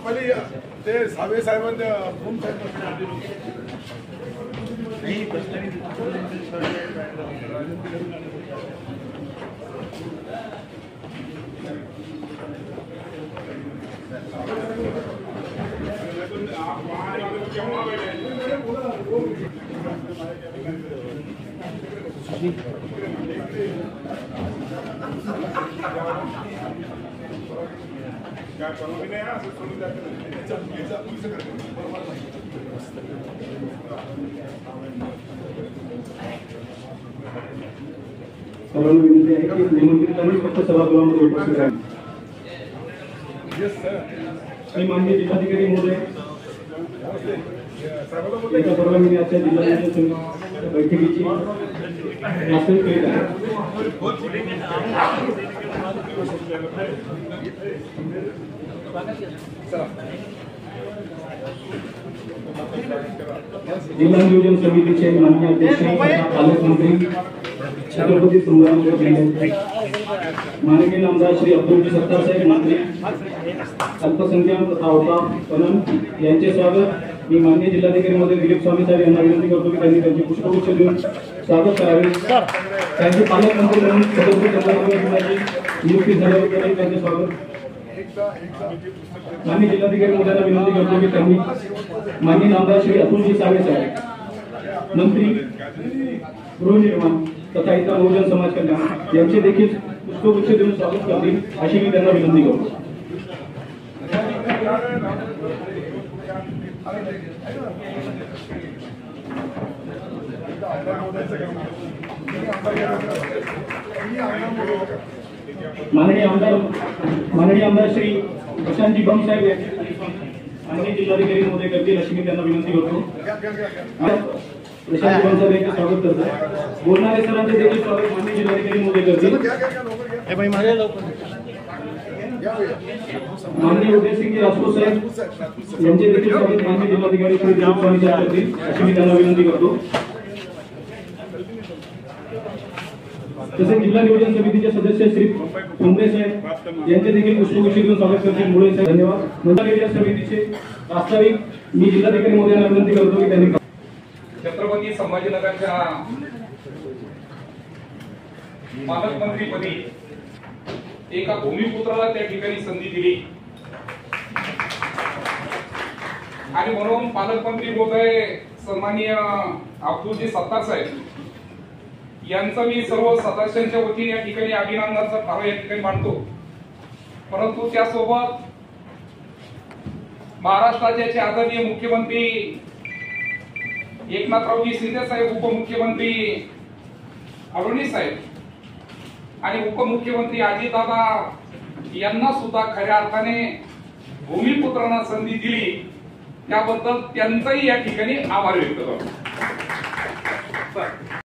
पहिले ते सावे साहेबांनी सर्वांना विनंती आहे की निमंत्रितांनी फक्त सभागृहामध्ये उपस्थित राहा। मी माननीय जिल्हाधिकारी महोदय एका परवानगीने आजच्या जिल्हाधिकारी बैठकीची वास्तविक करीत आहे। जिल्हा नियोजन समितीचे माननीय अध्यक्ष पालकमंत्री छत्रपती संभाजी माननीय आमदार श्री अब्दुल सत्तार साहेब मंत्री अल्पसंख्याक तथा औतापनम यांचे स्वागत मी माननीय जिल्हाधिकारी महोदय दिलीप स्वामी साहेब यांना विनंती करतो की त्यांनी त्यांची पुष्पगुच्छ देऊन स्वागत करावे। त्यांचे पालकमंत्री म्हणून छत्रपती संभाजी नियुक्ती झाल्याबद्दल त्यांचे स्वागत। माननीय जिल्हाधिकारी महोदयांना विनंती करतो की त्यांनी माननीय आमदार श्री अतुलजी सावे साहेब मंत्री गृहनिर्माण तथा इतर बहुजन समाज कल्याण यांचे देखील पुष्पगुच्छ देऊन स्वागत करतील अशी मी त्यांना विनंती करतो। माननीय आमदार श्री प्रशांतजी बम साहेब माननीय जिल्हाधिकारी महोदय करतील अशी मी त्यांना विनंती करतो। प्रशांतजी बम साहेब यांचे स्वागत करतो। बोलणारे सरांचे देखील स्वागत माननीय जिल्हाधिकारी महोदय करतील। माननीय उदयसिंहजी राजपूत साहेब यांचे देखील स्वागत माननीय जिल्हाधिकारी श्री दिलीप स्वामी साहेब करतील अशी मी त्यांना विनंती करतो। तसेच जिल्हा नियोजन समितीचे सदस्य श्री कुंभे साहेब यांचे देखील पुष्पगुच्छ देऊन स्वागत करतील मुळे साहेब धन्यवाद। जिल्हा नियोजन समितीचे वास्तविक मी जिल्हाधिकारी महोदयांना विनंती करतो की त्यांनी छत्रपती संभाजीनगरच्या पालकमंत्रीपदी एका भूमिपुत्राला त्या ठिकाणी संधी दिली आणि म्हणून पालकमंत्री महोदय सन्माननीय अब्दुलजी सत्तार साहेब यांचं मी सर्व सदस्यांच्या वतीने या ठिकाणी अभिनंदनाचा ठराव या ठिकाणी मांडतो। परंतु त्यासोबत महाराष्ट्राचे आदरणीय मुख्यमंत्री एकनाथरावजी शिंदे साहेब, उपमुख्यमंत्री फडणवीस साहेब आणि उपमुख्यमंत्री अजितदादा यांना सुद्धा खऱ्या अर्थाने भूमिपुत्रांना संधी दिली त्याबद्दल त्यांचाही या ठिकाणी आभार व्यक्त करतो।